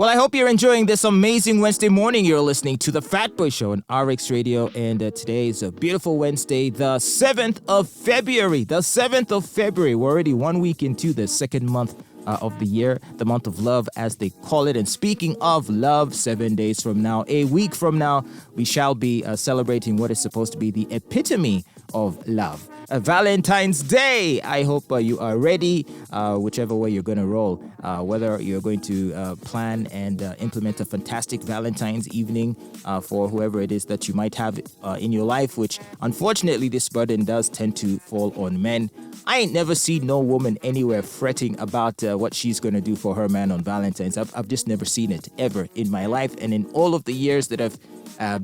Well, I hope you're enjoying this amazing Wednesday morning. You're listening to the Fatboy Show on RX Radio, and today is a beautiful Wednesday, the 7th of February. The 7th of February. We're already 1 week into the second month of the year, the month of love, as they call it. And speaking of love, 7 days from now, a week from now, we shall be celebrating what is supposed to be the epitome of love. Valentine's Day. I hope you are ready, whichever way you're going to roll, whether you're going to plan and implement a fantastic Valentine's evening for whoever it is that you might have in your life, which unfortunately this burden does tend to fall on men. I ain't never seen no woman anywhere fretting about what she's going to do for her man on Valentine's. I've just never seen it ever in my life, and in all of the years that I've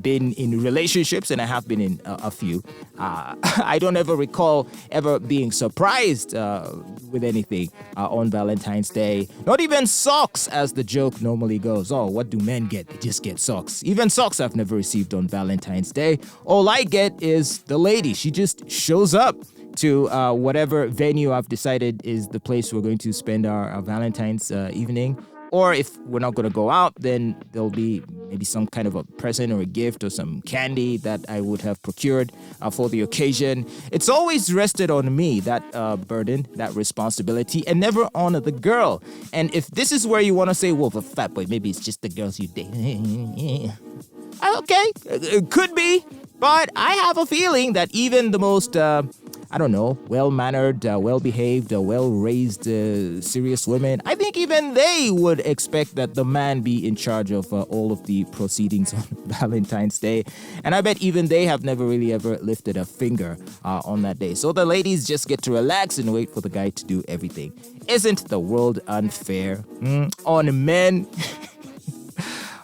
been in relationships, and I have been in a few, I don't ever recall ever being surprised with anything on Valentine's Day. Not even socks, as the joke normally goes. Oh, what do men get? They just get socks. Even socks I've never received on Valentine's Day. All I get is the lady. She just shows up to whatever venue I've decided is the place we're going to spend our Valentine's evening. Or if we're not going to go out, then there'll be maybe some kind of a present or a gift or some candy that I would have procured for the occasion. It's always rested on me, that burden, that responsibility, and never on the girl. And if this is where you want to say, well, for fat boy, maybe it's just the girls you date. Okay, it could be. But I have a feeling that even the most well-mannered, well-behaved, well-raised, serious women, I think even they would expect that the man be in charge of all of the proceedings on Valentine's Day. And I bet even they have never really ever lifted a finger on that day. So the ladies just get to relax and wait for the guy to do everything. Isn't the world unfair on men?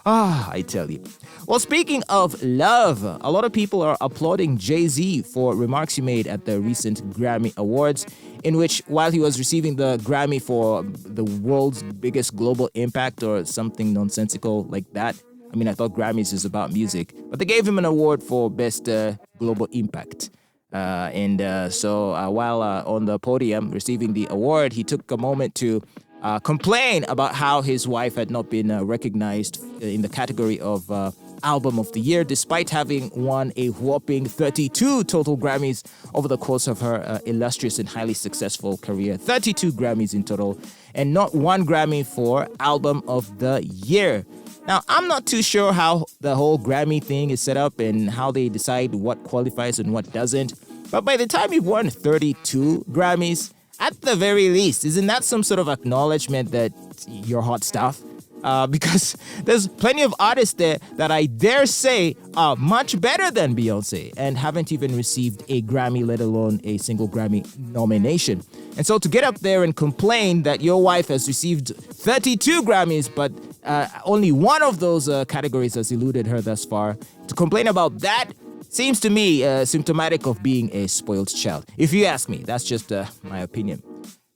I tell you. Well, speaking of love, a lot of people are applauding Jay-Z for remarks he made at the recent Grammy Awards, in which, while he was receiving the Grammy for the world's biggest global impact or something nonsensical like that. I mean, I thought Grammys is about music, but they gave him an award for best global impact. So while on the podium receiving the award, he took a moment to complain about how his wife had not been recognized in the category of Album of the Year, despite having won a whopping 32 total Grammys over the course of her illustrious and highly successful career. 32 Grammys in total, and not one Grammy for Album of the Year. Now, I'm not too sure how the whole Grammy thing is set up and how they decide what qualifies and what doesn't, but by the time you've won 32 Grammys, at the very least, isn't that some sort of acknowledgement that you're hot stuff? Because there's plenty of artists there that I dare say are much better than Beyonce and haven't even received a Grammy, let alone a single Grammy nomination. And so to get up there and complain that your wife has received 32 Grammys, but only one of those categories has eluded her thus far, to complain about that seems to me symptomatic of being a spoiled child. If you ask me, that's just my opinion.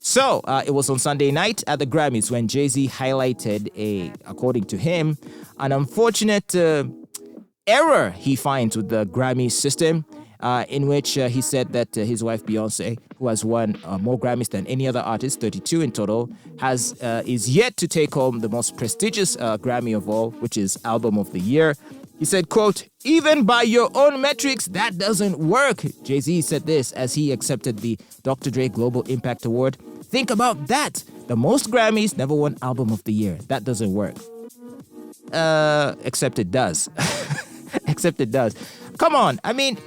So, it was on Sunday night at the Grammys when Jay-Z highlighted according to him, an unfortunate error he finds with the Grammy system, in which he said that his wife Beyonce, who has won more Grammys than any other artist, 32 in total, is yet to take home the most prestigious Grammy of all, which is Album of the Year. He said, quote, "Even by your own metrics, that doesn't work." Jay-Z said this as he accepted the Dr. Dre Global Impact Award. Think about that. The most Grammys, never won Album of the Year. That doesn't work. Except it does. Except it does. Come on. I mean,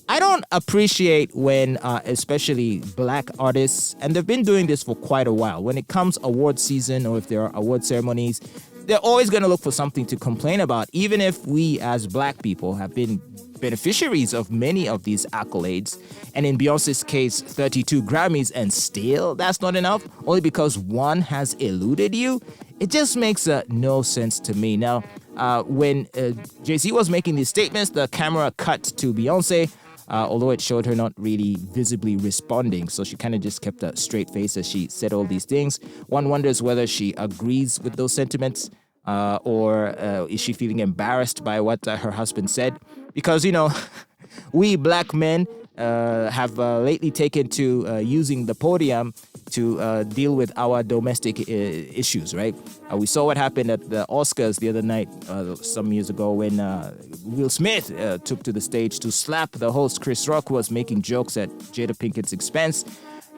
I don't appreciate when, especially black artists, and they've been doing this for quite a while, when it comes award season or if there are award ceremonies, they're always going to look for something to complain about, even if we as black people have been beneficiaries of many of these accolades. And in Beyonce's case, 32 Grammys, and still that's not enough, only because one has eluded you. It just makes no sense to me. Now, when Jay-Z was making these statements, the camera cut to Beyonce, although it showed her not really visibly responding. So she kind of just kept a straight face as she said all these things. One wonders whether she agrees with those sentiments or is she feeling embarrassed by what her husband said? Because, you know, we black men have lately taken to using the podium to deal with our domestic issues, right? We saw what happened at the Oscars the other night, some years ago, when Will Smith took to the stage to slap the host Chris Rock, who was making jokes at Jada Pinkett's expense.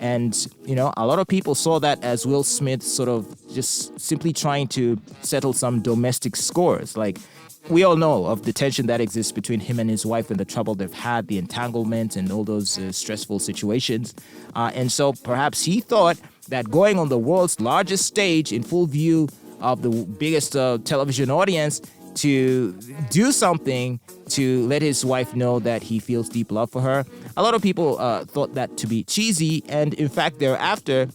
And, a lot of people saw that as Will Smith sort of just simply trying to settle some domestic scores. Like, we all know of the tension that exists between him and his wife and the trouble they've had, the entanglement and all those stressful situations. And so perhaps he thought that going on the world's largest stage in full view of the biggest television audience to do something to let his wife know that he feels deep love for her. A lot of people thought that to be cheesy. And in fact, thereafter,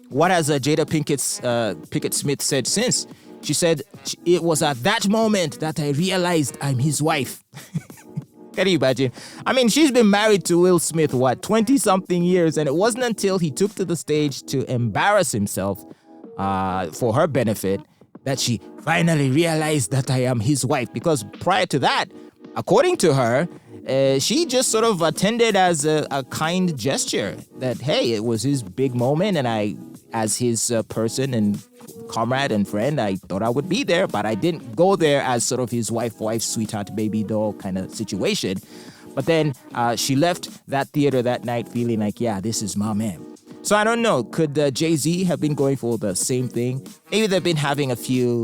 what has Jada Pinkett Smith said since? She said, it was at that moment that I realized I'm his wife. Can you imagine? I mean, she's been married to Will Smith, 20-something years, and it wasn't until he took to the stage to embarrass himself for her benefit that she finally realized that I am his wife. Because prior to that, according to her, she just sort of attended as a kind gesture that, hey, it was his big moment, and I, as his person and comrade and friend, I thought I would be there, but I didn't go there as sort of his wife, sweetheart, baby doll kind of situation. But then she left that theater that night feeling like, yeah, this is my man. So I don't know, could Jay-Z have been going for the same thing? Maybe they've been having a few,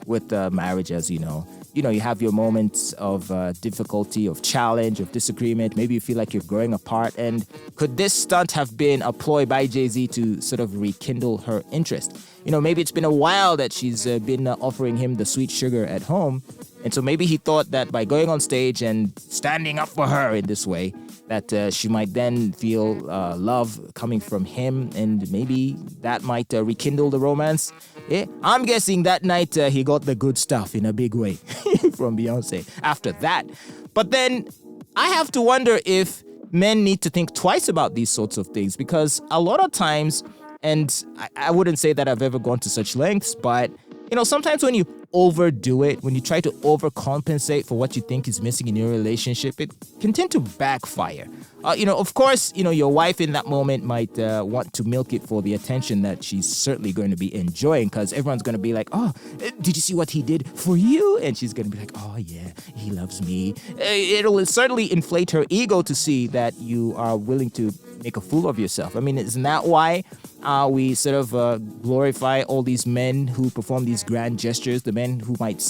with marriage, as you know, you have your moments of difficulty, of challenge, of disagreement. Maybe you feel like you're growing apart. And could this stunt have been a ploy by Jay-Z to sort of rekindle her interest? Maybe it's been a while that she's been offering him the sweet sugar at home. And so maybe he thought that by going on stage and standing up for her in this way, that she might then feel love coming from him, and maybe that might rekindle the romance. Yeah, I'm guessing that night he got the good stuff in a big way from Beyonce after that. But then I have to wonder if men need to think twice about these sorts of things, because a lot of times, and I wouldn't say that I've ever gone to such lengths, but sometimes when you overdo it, when you try to overcompensate for what you think is missing in your relationship, it can tend to backfire. Of course, your wife in that moment might want to milk it for the attention that she's certainly going to be enjoying, because everyone's going to be like, oh, did you see what he did for you? And she's going to be like, oh, yeah, he loves me. It'll certainly inflate her ego to see that you are willing to make a fool of yourself. I mean, isn't that why we sort of glorify all these men who perform these grand gestures, the men who might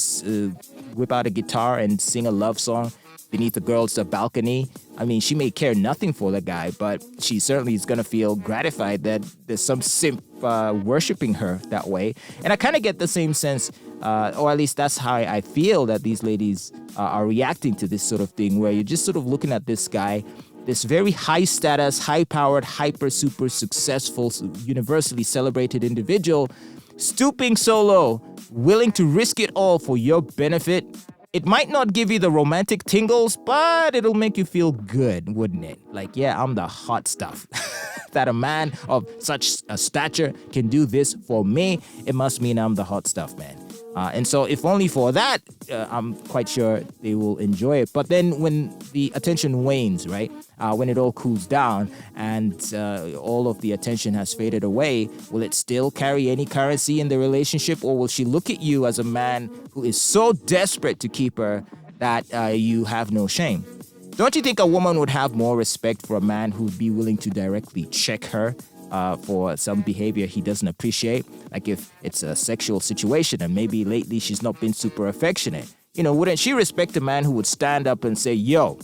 whip out a guitar and sing a love song beneath the girl's balcony? I mean, she may care nothing for the guy, but she certainly is going to feel gratified that there's some simp worshiping her that way. And I kind of get the same sense, or at least that's how I feel that these ladies are reacting to this sort of thing, where you're just sort of looking at this guy, this very high status, high powered, hyper, super successful, universally celebrated individual, stooping so low, willing to risk it all for your benefit. It might not give you the romantic tingles, but it'll make you feel good, wouldn't it? Like, yeah, I'm the hot stuff. That a man of such a stature can do this for me, it must mean I'm the hot stuff, man. And so if only for that, I'm quite sure they will enjoy it. But then when the attention wanes, right? When it all cools down and all of the attention has faded away, will it still carry any currency in the relationship? Or will she look at you as a man who is so desperate to keep her that you have no shame? Don't you think a woman would have more respect for a man who'd be willing to directly check her for some behavior he doesn't appreciate? Like if it's a sexual situation and maybe lately she's not been super affectionate. Wouldn't she respect a man who would stand up and say, yo,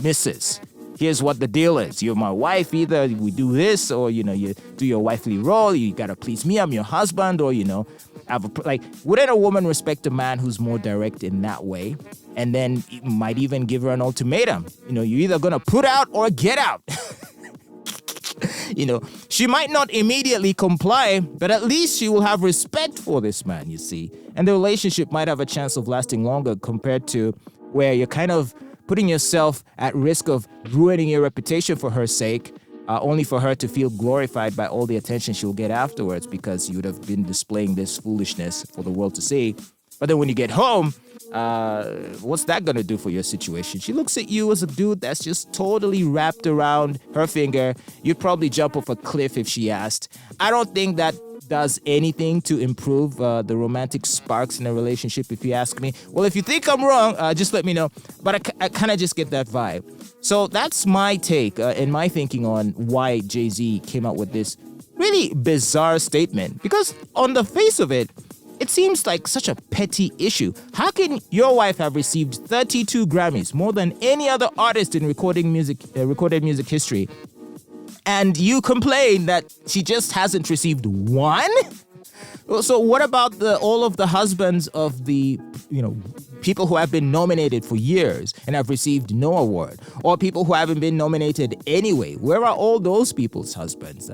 missus, here's what the deal is. You're my wife. Either we do this or, you do your wifely role. You got to please me. I'm your husband. Or, wouldn't a woman respect a man who's more direct in that way? And then might even give her an ultimatum. You're either going to put out or get out. She might not immediately comply, but at least she will have respect for this man, you see. And the relationship might have a chance of lasting longer compared to where you're kind of putting yourself at risk of ruining your reputation for her sake, only for her to feel glorified by all the attention she'll get afterwards because you would have been displaying this foolishness for the world to see. But then when you get home, what's that gonna do for your situation? She looks at you as a dude that's just totally wrapped around her finger. You'd probably jump off a cliff if she asked. I don't think that does anything to improve the romantic sparks in a relationship, if you ask me. Well, if you think I'm wrong, just let me know. But I kind of just get that vibe. So that's my take and my thinking on why Jay-Z came out with this really bizarre statement. Because on the face of it, it seems like such a petty issue. How can your wife have received 32 Grammys, more than any other artist in recorded music history, and you complain that she just hasn't received one? So what about all of the husbands of the, people who have been nominated for years and have received no award, or people who haven't been nominated anyway? Where are all those people's husbands?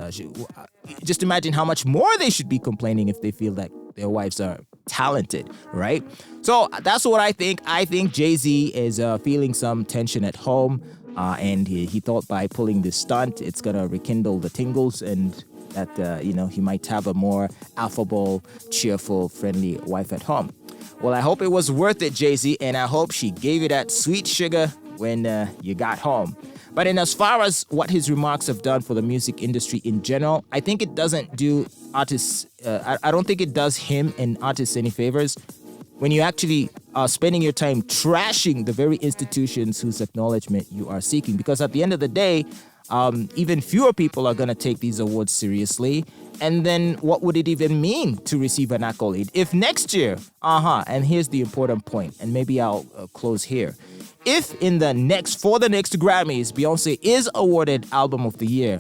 Just imagine how much more they should be complaining if they feel that their wives are talented, right? So that's what I think. I think Jay-Z is feeling some tension at home, and he thought by pulling this stunt, it's gonna rekindle the tingles, and that he might have a more affable, cheerful, friendly wife at home. Well, I hope it was worth it, Jay-Z, and I hope she gave you that sweet sugar when you got home. But in as far as what his remarks have done for the music industry in general, I think it doesn't do artists, I don't think it does him and artists any favors when you actually are spending your time trashing the very institutions whose acknowledgement you are seeking. Because at the end of the day, even fewer people are going to take these awards seriously. And then what would it even mean to receive an accolade? If next year, and here's the important point, and maybe I'll close here. If for the next Grammys, Beyonce is awarded Album of the Year,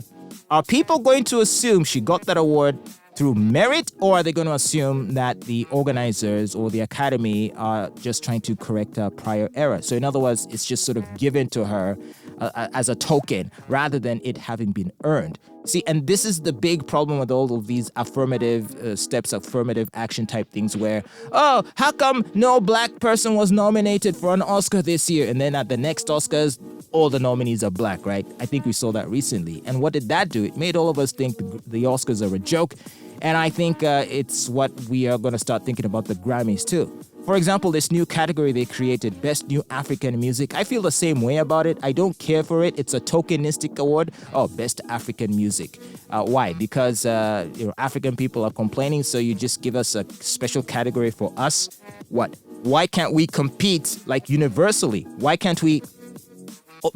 are people going to assume she got that award through merit, or are they going to assume that the organizers or the Academy are just trying to correct a prior error? So in other words, it's just sort of given to her as a token rather than it having been earned. See, and this is the big problem with all of these affirmative steps, affirmative action type things where, how come no black person was nominated for an Oscar this year? And then at the next Oscars, all the nominees are black, right? I think we saw that recently. And what did that do? It made all of us think the Oscars are a joke. And I think it's what we are going to start thinking about the Grammys too. For example, this new category they created, Best New African Music, I feel the same way about it. I don't care for it. It's a tokenistic award. Best African Music. Why? Because African people are complaining, so you just give us a special category for us? What? Why can't we compete like universally? Why can't we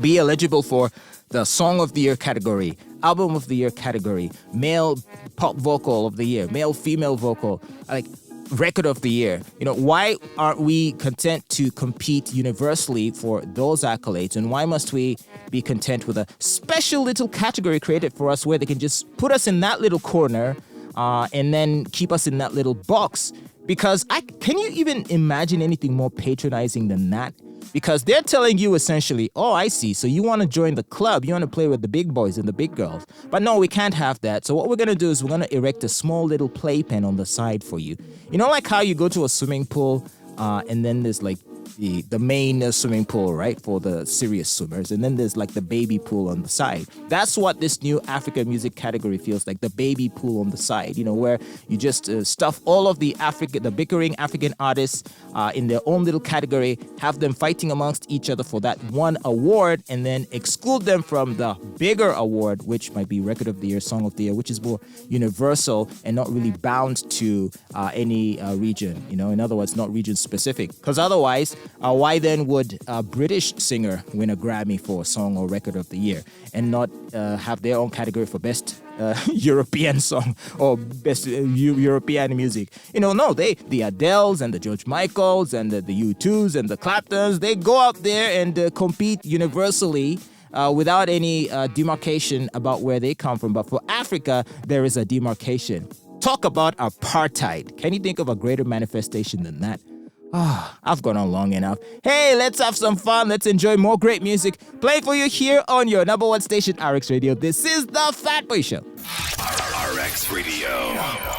be eligible for the Song of the Year category, Album of the Year category, Male Pop Vocal of the Year, Male Female Vocal, Record of the Year? Why aren't we content to compete universally for those accolades? And why must we be content with a special little category created for us where they can just put us in that little corner and then keep us in that little box? Because can you even imagine anything more patronizing than that? Because they're telling you essentially, I see, so you want to join the club, you want to play with the big boys and the big girls. But no, we can't have that. So what we're going to do is we're going to erect a small little playpen on the side for you. Like how you go to a swimming pool and then there's like the main swimming pool, right, for the serious swimmers, and then there's like the baby pool on the side. That's what this new African music category feels like, the baby pool on the side, where you just stuff all of the bickering African artists in their own little category, have them fighting amongst each other for that one award, and then exclude them from the bigger award, which might be Record of the Year, Song of the Year, which is more universal and not really bound to any region, in other words, not region specific. Because otherwise, why then would a British singer win a Grammy for Song or Record of the Year and not have their own category for Best European Song or Best European Music? No, the Adeles and the George Michaels and the U2s and the Claptons, they go out there and compete universally without any demarcation about where they come from. But for Africa, there is a demarcation. Talk about apartheid. Can you think of a greater manifestation than that? I've gone on long enough. Hey, let's have some fun. Let's enjoy more great music playing for you here on your number one station, RX Radio. This is the Fatboy Show. RX Radio.